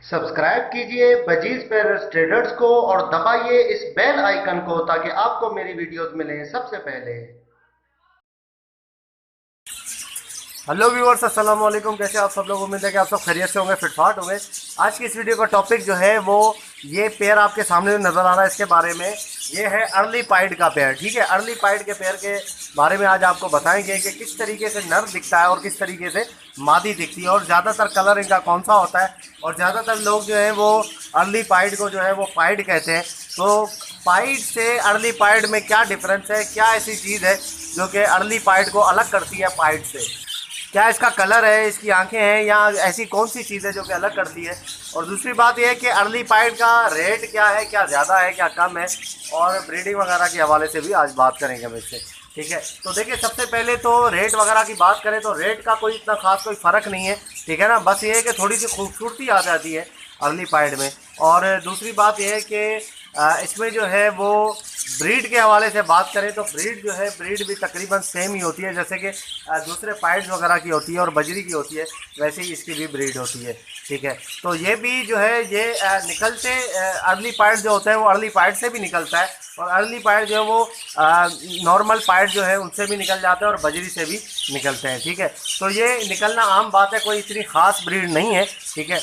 Subscribe कीजिए budgies पेरस traders को और दबाइए इस बेल आइकन को ताकि आपको मेरी वीडियोस मिलें सबसे पहले। हेलो व्यूअर्स, अस्सलाम वालेकुम। कैसे आप सब लोग? उम्मीद है कि आप सब खैरियत से होंगे, फिटफाट होंगे। आज की इस वीडियो का टॉपिक जो है वो ये पेयर आपके सामने नज़र आ रहा है, इसके बारे में। ये है अर्ली पाइड का पेयर, ठीक है। अर्ली पाइड के पेयर के बारे में आज आपको बताएंगे कि किस तरीके से नर दिखता है और किस तरीके से मादी दिखती है, और ज़्यादातर कलर इनका कौन सा होता है। और ज़्यादातर लोग जो है वो अर्ली पाइड को जो है वो पाइड कहते हैं। तो पाइड से अर्ली पाइड में क्या डिफरेंस है, क्या ऐसी चीज़ है जो कि अर्ली पाइड को अलग करती है पाइड से? क्या इसका कलर है, इसकी आंखें हैं, या ऐसी कौन सी चीज़ है जो कि अलग करती है? और दूसरी बात यह है कि अर्ली पाइड का रेट क्या है, क्या ज़्यादा है, क्या कम है, और ब्रीडिंग वगैरह के हवाले से भी आज बात करेंगे हम इससे, ठीक है। तो देखिए, सबसे पहले तो रेट वगैरह की बात करें तो रेट का कोई इतना खास कोई फ़र्क नहीं है, ठीक है ना। बस ये है कि थोड़ी सी खूबसूरती आ जाती है अर्ली पाइड में। और दूसरी बात यह है कि इसमें जो है वो ब्रीड के हवाले से बात करें तो ब्रीड जो है, ब्रीड भी तकरीबन सेम ही होती है, जैसे कि दूसरे पाइड्स वगैरह की होती है और बजरी की होती है, वैसे ही इसकी भी ब्रीड होती है, ठीक है। तो ये भी जो है ये निकलते अर्ली पाइड जो होता है वो अर्ली पाइड से भी निकलता है, और अर्ली पाइड जो है वो नॉर्मल पाइड जो है उनसे भी निकल जाता है और बजरी से भी निकलते हैं, ठीक है। तो ये निकलना आम बात है, कोई इतनी ख़ास ब्रीड नहीं है, ठीक है।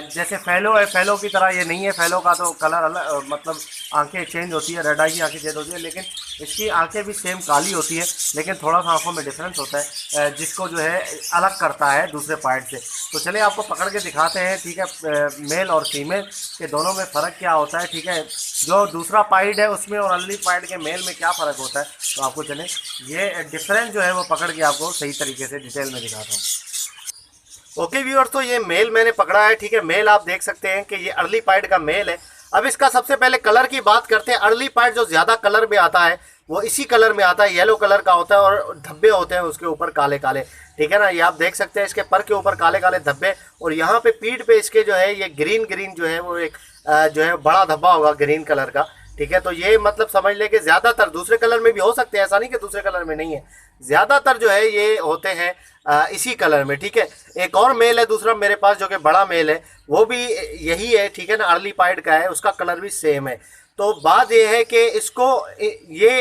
जैसे फैलो है, फैलो की तरह ये नहीं है। फैलो का तो कलर अलग, मतलब आंखें चेंज होती है, रेड आई की आंखें चेंज होती है, लेकिन इसकी आंखें भी सेम काली होती है, लेकिन थोड़ा सा आंखों में डिफरेंस होता है जिसको जो है अलग करता है दूसरे पार्ट से। तो चलिए आपको पकड़ के दिखाते हैं, ठीक है, मेल और फीमेल के दोनों में फ़र्क क्या होता है, ठीक है। जो दूसरा पाइड है उसमें और अर्ली पाइड के मेल में क्या फ़र्क होता है, तो आपको चलें ये डिफरेंस जो है वो पकड़ के आपको सही तरीके से डिटेल में दिखाता हूँ। ओके व्यूअर्स, तो ये मेल मैंने पकड़ा है, ठीक है। मेल आप देख सकते हैं कि ये अर्ली पाइड का मेल है। अब इसका सबसे पहले कलर की बात करते हैं। अर्ली पाइड जो ज़्यादा कलर में आता है वो इसी कलर में आता है, येलो कलर का होता है, और धब्बे होते हैं उसके ऊपर काले काले, ठीक है ना। ये आप देख सकते हैं, इसके पर के ऊपर काले काले धब्बे, और यहाँ पे पीठ पे इसके जो है ये ग्रीन ग्रीन जो है वो एक जो है बड़ा धब्बा होगा ग्रीन कलर का, ठीक है। तो ये मतलब समझ ले कि ज़्यादातर दूसरे कलर में भी हो सकते हैं, ऐसा नहीं कि दूसरे कलर में नहीं है, ज़्यादातर जो है ये होते हैं इसी कलर में, ठीक है। एक और मेल है दूसरा मेरे पास जो कि बड़ा मेल है, वो भी यही है, ठीक है ना, अर्ली पाइड का है, उसका कलर भी सेम है। तो बात ये है कि इसको ये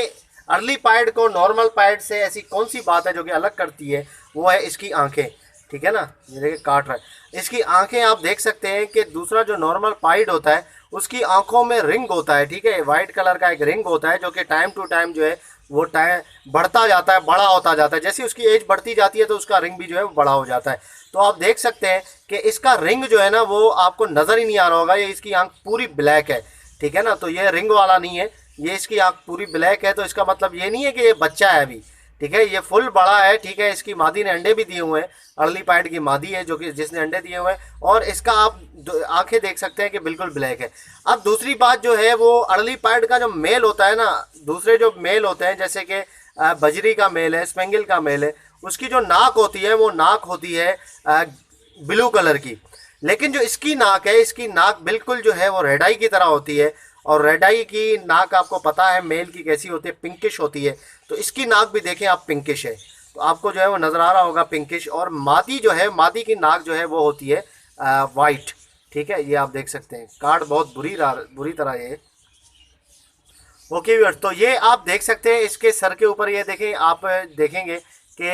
अर्ली पाइड को नॉर्मल पाइड से ऐसी कौन सी बात है जो कि अलग करती है, वो है इसकी आंखें, ठीक है ना। ये देखिए काट रहा है, इसकी आंखें आप देख सकते हैं कि दूसरा जो नॉर्मल पाइड होता है उसकी आंखों में रिंग होता है, ठीक है। वाइट कलर का एक रिंग होता है जो कि टाइम टू टाइम जो है वो टाइम बढ़ता जाता है, बड़ा होता जाता है। जैसे उसकी एज बढ़ती जाती है तो उसका रिंग भी जो है वो बड़ा हो जाता है। तो आप देख सकते हैं कि इसका रिंग जो है ना वो आपको नज़र ही नहीं आ रहा होगा, ये इसकी आंख पूरी ब्लैक है, ठीक है ना। तो ये रिंग वाला नहीं है, ये इसकी आंख पूरी ब्लैक है। तो इसका मतलब ये नहीं है कि ये बच्चा है अभी, ठीक है, ये फुल बड़ा है, ठीक है। इसकी मादी ने अंडे भी दिए हुए हैं, अर्ली पाइड की मादी है जो कि जिसने अंडे दिए हुए हैं, और इसका आप आंखें देख सकते हैं कि बिल्कुल ब्लैक है। अब दूसरी बात जो है वो अर्ली पाइड का जो मेल होता है ना, दूसरे जो मेल होते हैं जैसे कि बजरी का मेल है, स्पेंगल का मेल है, उसकी जो नाक होती है वो नाक होती है ब्लू कलर की। लेकिन जो इसकी नाक है, इसकी नाक बिल्कुल जो है वो रेड आई की तरह होती है, और रेड आई की नाक आपको पता है मेल की कैसी होती है, पिंकिश होती है। तो इसकी नाक भी देखें आप, पिंकिश है, तो आपको जो है वो नज़र आ रहा होगा पिंकिश। और मादी जो है, मादी की नाक जो है वो होती है वाइट, ठीक है। ये आप देख सकते हैं, कार्ड बहुत बुरी तरह ये। ओके व्यूअर्स, तो ये आप देख सकते हैं इसके सर के ऊपर, ये देखें आप, देखेंगे कि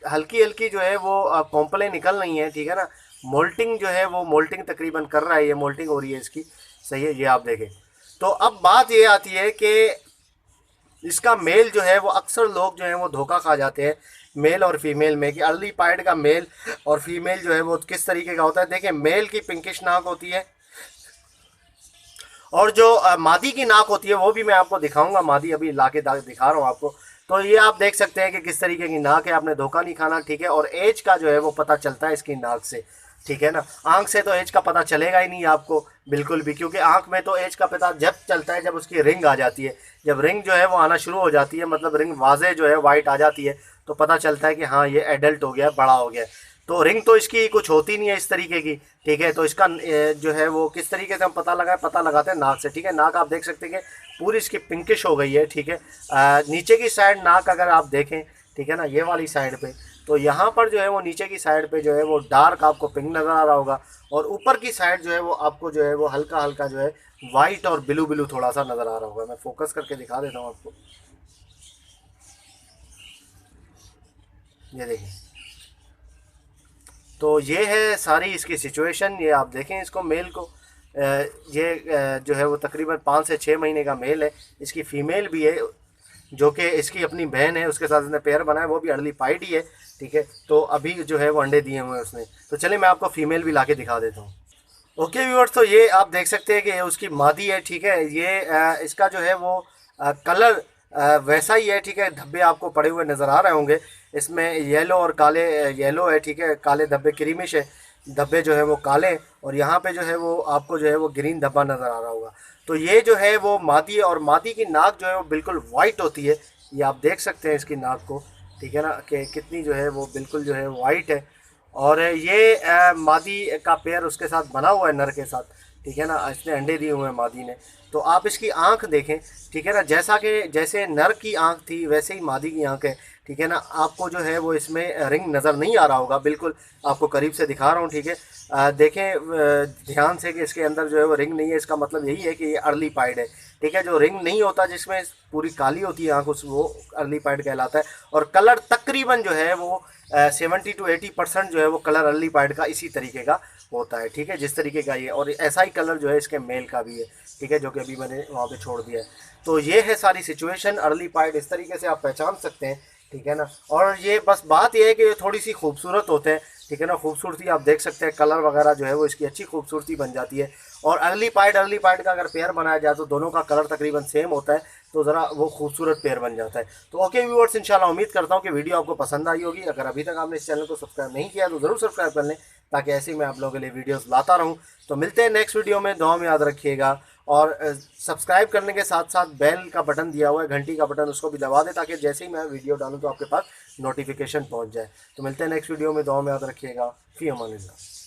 हल्की हल्की जो है वो पोंपलें निकल रही हैं, ठीक है ना। मोल्टिंग जो है वो मोल्टिंग तकरीबन कर रहा है, ये मोल्टिंग हो रही है इसकी, सही है, ये आप देखें। तो अब बात ये आती है कि इसका मेल जो है वो अक्सर लोग जो है वो धोखा खा जाते हैं मेल और फीमेल में, कि अर्ली पाइड का मेल और फीमेल जो है वो किस तरीके का होता है। देखिए, मेल की पिंकिश नाक होती है, और जो मादी की नाक होती है वो भी मैं आपको दिखाऊंगा, मादी अभी ला के दिखा रहा हूँ आपको। तो ये आप देख सकते हैं कि किस तरीके की नाक है, आपने धोखा नहीं खाना, ठीक है। और एज का जो है वो पता चलता है इसकी नाक से, ठीक है ना। आंख से तो एज का पता चलेगा ही नहीं आपको बिल्कुल भी, क्योंकि आंख में तो एज का पता जब चलता है जब उसकी रिंग आ जाती है। जब रिंग जो है वो आना शुरू हो जाती है, मतलब रिंग वाजे जो है वाइट आ जाती है, तो पता चलता है कि हाँ ये एडल्ट हो गया, बड़ा हो गया। तो रिंग तो इसकी कुछ होती नहीं है इस तरीके की, ठीक है। तो इसका जो है वो किस तरीके से हम पता लगाते हैं नाक से, ठीक है। नाक आप देख सकते हैं कि पूरी इसकी पिंकिश हो गई है, ठीक है। नीचे की साइड नाक अगर आप देखें, ठीक है ना, ये वाली साइड पे, तो यहाँ पर जो है वो नीचे की साइड पे जो है वो डार्क आपको पिंक नज़र आ रहा होगा, और ऊपर की साइड जो है वो आपको जो है वो हल्का हल्का जो है वाइट और ब्लू ब्लू थोड़ा सा नज़र आ रहा होगा। मैं फोकस करके दिखा देता हूँ आपको, ये देखिए। तो ये है सारी इसकी सिचुएशन। ये आप देखें इसको, मेल को ये जो है वो तकरीबन 5 से 6 महीने का मेल है। इसकी फ़ीमेल भी है जो कि इसकी अपनी बहन है, उसके साथ इसने पेयर बनाया, वो भी अर्ली पाइड ही है, ठीक है। तो अभी जो है वो अंडे दिए हुए हैं उसने। तो चलिए मैं आपको फ़ीमेल भी ला के दिखा देता हूँ। ओके व्यूअर्स, तो ये आप देख सकते हैं कि ये उसकी मादी है, ठीक है। ये इसका जो है वो कलर वैसा ही है, ठीक है। धब्बे आपको पड़े हुए नज़र आ रहे होंगे, इसमें येलो और काले, येलो है, ठीक है, काले धब्बे क्रीमिश है, धब्बे जो है वो काले, और यहाँ पे जो है वो आपको जो है वो ग्रीन धब्बा नज़र आ रहा होगा। तो ये जो है वो मादी है, और मादी की नाक जो है वो बिल्कुल वाइट होती है। ये आप देख सकते हैं इसकी नाक को, ठीक है ना, कि कितनी जो है वो बिल्कुल जो है वाइट है। और ये मादी का पेयर उसके साथ बना हुआ है नर के साथ, ठीक है ना। इसने अंडे दिए हुए हैं मादी ने। तो आप इसकी आंख देखें, ठीक है ना, जैसा कि जैसे नर की आंख थी वैसे ही मादी की आंख है, ठीक है ना। आपको जो है वो इसमें रिंग नज़र नहीं आ रहा होगा, बिल्कुल आपको करीब से दिखा रहा हूँ, ठीक है। देखें ध्यान से कि इसके अंदर जो है वो रिंग नहीं है। इसका मतलब यही है कि ये अर्ली पाइड है, ठीक है। जो रिंग नहीं होता, जिसमें पूरी काली होती है आंख, उस वो अर्ली पाइड कहलाता है। और कलर तकरीबन जो है वो 70 to 80% जो है वो कलर अर्ली पाइड का इसी तरीके का होता है, ठीक है, जिस तरीके का ये। और ऐसा ही कलर जो है इसके मेल का भी है, ठीक है, जो कि अभी मैंने वहाँ पे छोड़ दिया है। तो ये है सारी सिचुएशन। अर्ली पाइड इस तरीके से आप पहचान सकते हैं, ठीक है ना। और ये बस बात ये है कि ये थोड़ी सी खूबसूरत होते हैं, ठीक है ना। खूबसूरती आप देख सकते हैं, कलर वगैरह जो है वो इसकी अच्छी खूबसूरती बन जाती है। और अर्ली पाइड का अगर पेयर बनाया जाए तो दोनों का कलर तकरीबन सेम होता है, तो ज़रा वो खूबसूरत पेयर बन जाता है। तो ओके व्यूअर्स, इंशाल्लाह उम्मीद करता हूँ कि वीडियो आपको पसंद आई होगी। अगर अभी तक आपने इस चैनल को सब्सक्राइब नहीं किया तो ज़रूर सब्सक्राइब कर लें, ताकि ऐसे ही मैं आप लोगों के लिए वीडियोस लाता रहूं। तो मिलते हैं नेक्स्ट वीडियो में, दुआ में याद रखिएगा। और सब्सक्राइब करने के साथ साथ बेल का बटन दिया हुआ है, घंटी का बटन, उसको भी दबा दें, ताकि जैसे ही मैं वीडियो डालूँ तो आपके पास नोटिफिकेशन पहुँच जाए। तो मिलते हैं नेक्स्ट वीडियो में, दुआ में याद रखिएगा। फ़ी अमानिल्लाह।